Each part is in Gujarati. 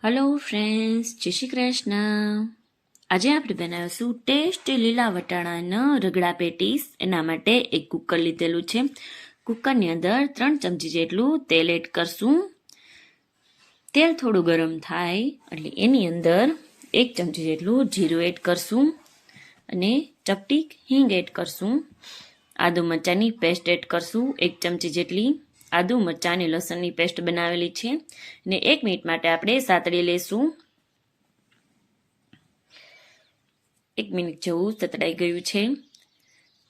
हेलो फ्रेंड्स, जय श्री कृष्ण। આજે આપણે બનાવીશું ટેસ્ટી લીલા વટાણાના રગડા પેટીસ। એના માટે એક કુકર લીધેલું છે। કુકરની અંદર 3 ચમચી જેટલું તેલ એડ કરશું। તેલ થોડું ગરમ થાય એટલે એની અંદર 1 ચમચી જેટલું જીરું એડ કરશું અને ચપટી હિંગ એડ કરશું। આદુ મરચાંની પેસ્ટ એડ કરશું 1 ચમચી જેટલી। આદુ મરચાં અને લસણની પેસ્ટ બનાવેલી છે ને 1 મિનિટ માટે આપણે સાતળી લેશું। 1 મિનિટ જેવું સતળાઈ ગયું છે।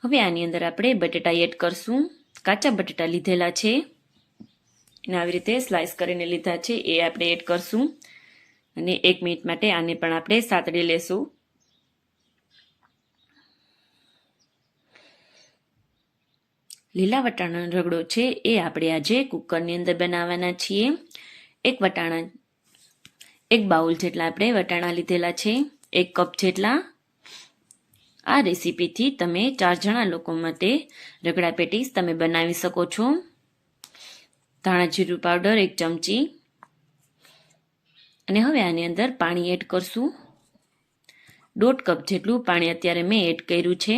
હવે આની અંદર આપણે બટેટા એડ કરશું। કાચા બટેટા લીધેલા છે અને આવી રીતે સ્લાઇસ કરીને લીધા છે, એ આપણે એડ કરશું અને 1 મિનિટ માટે આને પણ આપણે સાતળી લેશું। લીલા વટાણાનો રગડો છે એ આપણે આજે કુકરની અંદર બનાવવાના છીએ। એક બાઉલ જેટલા આપણે વટાણા લીધેલા છે, 1 કપ જેટલા। આ રેસીપીથી તમે 4 જણા લોકો માટે રગડા પેટીસ તમે બનાવી શકો છો। ધાણા જીરું પાવડર 1 ચમચી અને હવે આની અંદર પાણી એડ કરશું। 1.5 કપ જેટલું પાણી અત્યારે મેં એડ કર્યું છે।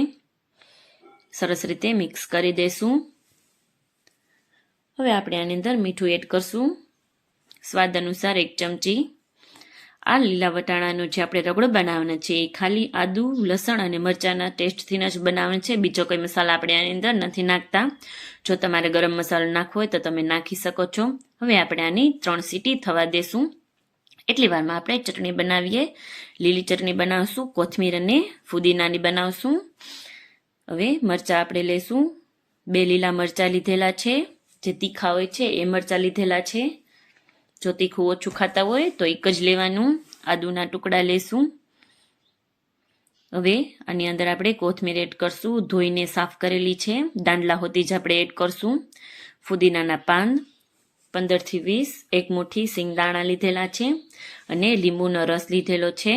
સરસ રીતે મિક્સ કરી દેશું। હવે આપણે આની અંદર મીઠું એડ કરશું સ્વાદ અનુસાર 1 ચમચી। આ લીલા વટાણાનો જે આપણે રગડો બનાવવાનો છે એ ખાલી આદુ લસણ અને મરચાંના ટેસ્ટથી જ બનાવવાનો છે, બીજો કોઈ મસાલા આપણે આની અંદર નથી નાખતા। જો તમારે ગરમ મસાલો નાખવો હોય તો તમે નાખી શકો છો। હવે આપણે આની 3 સીટી થવા દેશું। એટલી વારમાં આપણે ચટણી બનાવીએ। લીલી ચટણી બનાવશું, કોથમીર અને ફુદીનાની બનાવશું। હવે મરચાં આપણે લેશું। 2 લીલા મરચાં લીધેલા છે, જે તીખા હોય છે એ મરચાં લીધેલા છે। જો તીખું ઓછું ખાતા હોય તો એક જ લેવાનું। આદુના ટુકડા લેશું। હવે આની અંદર આપણે કોથમીર એડ કરશું, ધોઈને સાફ કરેલી છે, દાંડલા હોતી જ આપણે એડ કરશું। ફુદીનાના પાન 15 થી 20, 1 મુઠ્ઠી સિંગદાણા લીધેલા છે અને લીંબુનો રસ લીધેલો છે।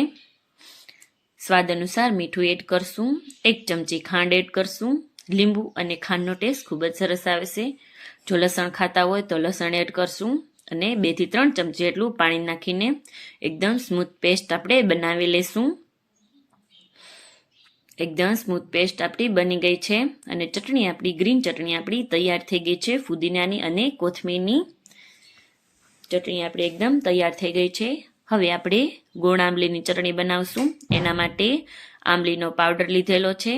સ્વાદ અનુસાર મીઠું એડ કરશું। 1 ચમચી ખાંડ એડ કરશું। લીંબુ અને ખાંડનો ટેસ્ટ ખૂબ જ સરસ આવે છે। જો લસણ ખાતા હોય તો લસણ એડ કરશું અને 2 થી 3 ચમચી એટલું પાણી નાખીને એકદમ સ્મૂથ પેસ્ટ આપણે બનાવી લેશું। એકદમ સ્મૂથ પેસ્ટ આપણી બની ગઈ છે અને ચટણી આપણી ગ્રીન ચટણી આપણી તૈયાર થઈ ગઈ છે। ફુદીનાની અને કોથમીરની ચટણી આપણી એકદમ તૈયાર થઈ ગઈ છે। હવે આપણે ગોળ આંબલીની ચટણી બનાવશું। એના માટે આંબલીનો પાવડર લીધેલો છે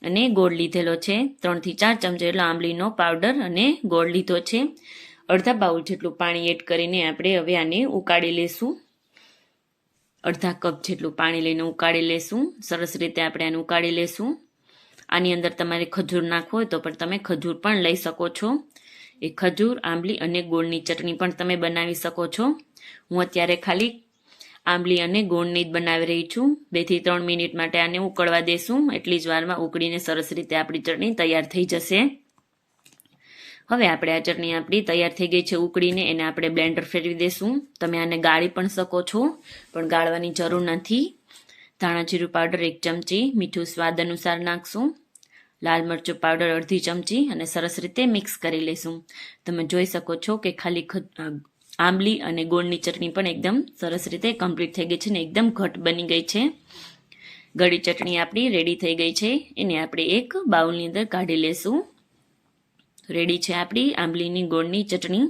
અને ગોળ લીધેલો છે। 3 થી 4 ચમચી જેટલો આંબલીનો પાવડર અને ગોળ લીધો છે। અડધા બાઉલ જેટલું પાણી એડ કરીને આપણે હવે આને ઉકાળી લેશું। અડધા કપ જેટલું પાણી લઈને ઉકાળી લેશું। સરસ રીતે આપણે આને ઉકાળી લેશું। આની અંદર તમારે ખજૂર નાખવો હોય તો પણ તમે ખજૂર પણ લઈ શકો છો। એ ખજૂર, આંબલી અને ગોળની ચટણી પણ તમે બનાવી શકો છો। હું અત્યારે ખાલી આંબલી અને ગોળની જ બનાવી રહી છું। 2 થી 3 મિનિટ માટે આને ઉકળવા દેશું। એટલી જ વારમાં ઉકળીને સરસ રીતે આપણી ચટણી તૈયાર થઈ જશે। હવે આપણે આ ચટણી આપણી તૈયાર થઈ ગઈ છે ઉકળીને, એને આપણે બ્લેન્ડર ફેરવી દેશું। તમે આને ગાળી પણ શકો છો, પણ ગાળવાની જરૂર નથી। ધાણા જીરું પાવડર 1 ચમચી, મીઠું સ્વાદ અનુસાર નાખશું, લાલ મરચું પાવડર અડધી ચમચી અને સરસ રીતે મિક્સ કરી લેશું। તમે જોઈ શકો છો કે ખાલી આંબલી અને ગોળની ચટણી પણ એકદમ સરસ રીતે કમ્પ્લીટ થઈ ગઈ છે ને એકદમ ઘટ બની ગઈ છે। ગળી ચટણી આપણી રેડી થઈ ગઈ છે, એને આપણે એક બાઉલની અંદર કાઢી લેશું। રેડી છે આપણી આંબલીની ગોળની ચટણી।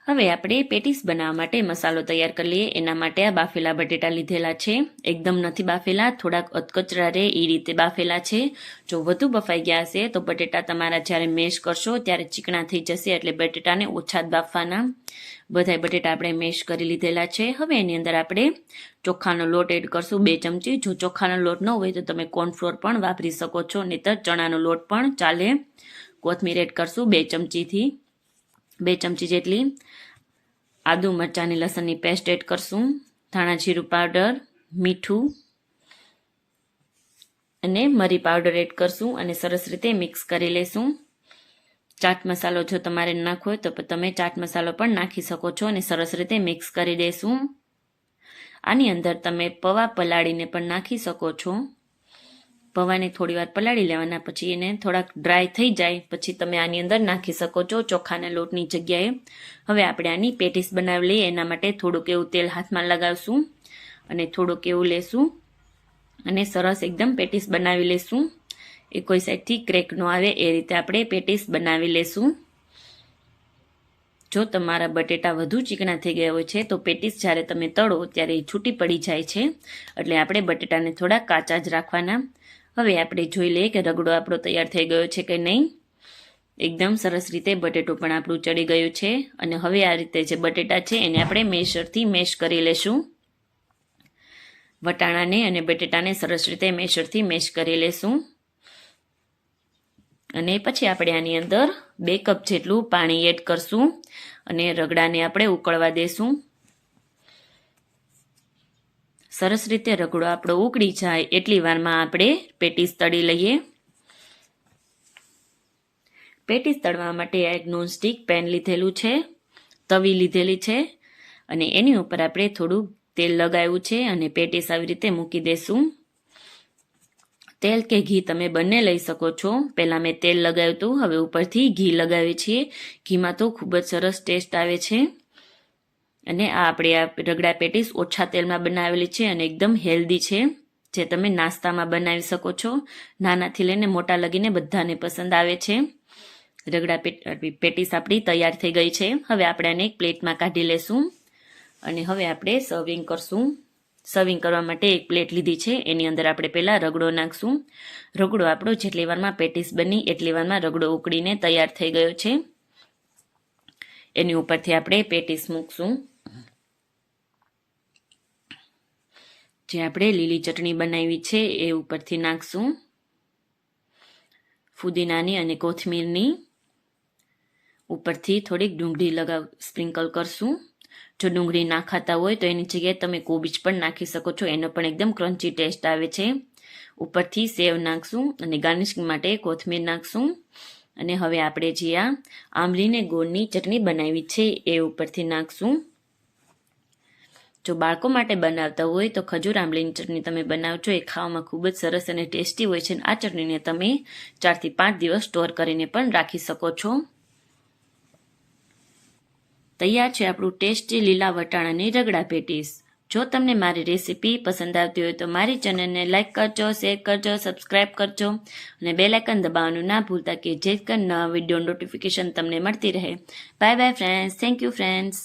હવે આપણે પેટીસ બનાવવા માટે મસાલો તૈયાર કરી લઈએ। એના માટે આ બાફેલા બટેટા લીધેલા છે, એકદમ નથી બાફેલા, થોડાક અધકચરા રહે એ રીતે બાફેલા છે। જો વધુ બફાઈ ગયા હશે તો બટેટા તમારા જ્યારે મેશ કરશો ત્યારે ચીકણા થઈ જશે, એટલે બટેટાને ઓછા જ બાફવાના। બધાય બટેટા આપણે મેશ કરી લીધેલા છે। હવે એની અંદર આપણે ચોખાનો લોટ એડ કરશું 2 ચમચી। જો ચોખાનો લોટ ન હોય તો તમે કોર્નફ્લોર પણ વાપરી શકો છો, નહીતર ચણાનો લોટ પણ ચાલે। કોથમીર એડ કરશું 2 ચમચી જેટલી। આદુ મરચાં અને લસણની પેસ્ટ એડ કરશું। ધાણા જીરું પાવડર, મીઠું અને મરી પાવડર એડ કરશું અને સરસ રીતે મિક્સ કરી લેશું। ચાટ મસાલો જો તમારે નાખવો હોય તો તમે ચાટ મસાલો પણ નાખી શકો છો અને સરસ રીતે મિક્સ કરી દેશું। આની અંદર તમે પૌવા પલાળીને પણ નાખી શકો છો, પૌવાને થોડી વાર પલાળી લેવાના, પછી એને થોડાક ડ્રાય થઈ જાય પછી તમે આની અંદર નાખી શકો છો ચોખાના લોટની જગ્યાએ. હવે આપણે આની પેટીસ બનાવી લઈએ. એના માટે થોડુંક એવું તેલ હાથમાં લગાવશું અને થોડુંક એવું લેશું અને સરસ એકદમ પેટીસ બનાવી લેશું. એ કોઈ સાઈડથી ક્રેક ન આવે એ રીતે આપણે પેટીસ બનાવી લેશું. જો તમારા બટેટા વધુ ચીકણા થઈ ગયા હોય છે તો પેટીસ જ્યારે તમે તળો ત્યારે એ છૂટી પડી જાય છે, એટલે આપણે બટેટાને થોડા કાચા જ રાખવાના. હવે આપણે જોઈ લઈએ કે રગડો આપણો તૈયાર થઈ ગયો છે કે નહીં. એકદમ સરસ રીતે બટેટું પણ આપણું ચડી ગયું છે. અને હવે આ રીતે જે બટેટા છે એને આપણે મેશરથી મેશ કરી લેશું. વટાણાને અને બટેટાને સરસ રીતે મેશરથી મેશ કરી લેશું. અને પછી આપણે આની અંદર 2 કપ જેટલું પાણી એડ કરશું અને રગડાને આપણે ઉકળવા દેશું. સરસ રીતે રગડો આપણો ઉકળી જાય એટલી વારમાં આપણે પેટીસ તળી લઈએ. પેટીસ તળવા માટે એક નોનસ્ટિક પેન લીધેલું છે, તવી લીધેલી છે અને એની ઉપર આપણે થોડું તેલ લગાવ્યું છે અને પેટીસ આવી રીતે મૂકી દેશું. તેલ કે ઘી તમે બંને લઈ શકો છો. પહેલાં મેં તેલ લગાવ્યું હતું, હવે ઉપરથી ઘી લગાવીએ છીએ. ઘીમાં તો ખૂબ જ સરસ ટેસ્ટ આવે છે. અને આ આપણે આ રગડા પેટીસ ઓછા તેલમાં બનાવેલી છે અને એકદમ હેલ્ધી છે, જે તમે નાસ્તામાં બનાવી શકો છો. નાનાથી લઈને મોટા લગીને બધાને પસંદ આવે છે. રગડા પેટીસ આપણી તૈયાર થઈ ગઈ છે. હવે આપણે આને એક પ્લેટમાં કાઢી લેશું અને હવે આપણે સર્વિંગ કરશું. સર્વિંગ કરવા માટે એક પ્લેટ લીધી છે, એની અંદર આપણે પહેલાં રગડો નાખશું. રગડો આપણો જેટલી વારમાં પેટીસ બની એટલી વારમાં રગડો ઉકળીને તૈયાર થઈ ગયો છે. એની ઉપરથી આપણે પેટીસ મૂકશું. જે આપણે લીલી ચટણી બનાવી છે એ ઉપરથી નાખશું. ફુદીનાની અને કોથમીરની ઉપરથી થોડીક ડુંગળી સ્પ્રિંકલ કરશું. જો ડુંગળી ના ખાતા હોય તો એની જગ્યાએ તમે કોબીજ પણ નાખી શકો છો, એનો પણ એકદમ ક્રન્ચી ટેસ્ટ આવે છે. ઉપરથી સેવ નાખશું અને ગાર્નિશિંગ માટે કોથમીર નાખશું. અને હવે આપણે જે આ આંબલીને ગોળની ચટણી બનાવી છે એ ઉપરથી નાખશું. જો બાળકો માટે બનાવતા હોય તો ખજૂર આંબલીની ચટણી તમે બનાવજો, એ ખાવામાં ખૂબ જ સરસ અને ટેસ્ટી હોય છે. આ ચટણીને તમે 4 થી 5 દિવસ સ્ટોર કરીને પણ રાખી શકો છો. તૈયાર છે આપણું ટેસ્ટી લીલા વટાણાની રગડા પેટીસ. જો તમને મારી રેસીપી પસંદ આવતી હોય તો મારી ચેનલને લાઇક કરજો, શેર કરજો, સબસ્ક્રાઇબ કરજો અને બેલ આઇકન દબાવવાનું ના ભૂલતા કે જે નવા વિડીયો નોટિફિકેશન તમને મળતી રહે. Bye bye friends. Thank you friends.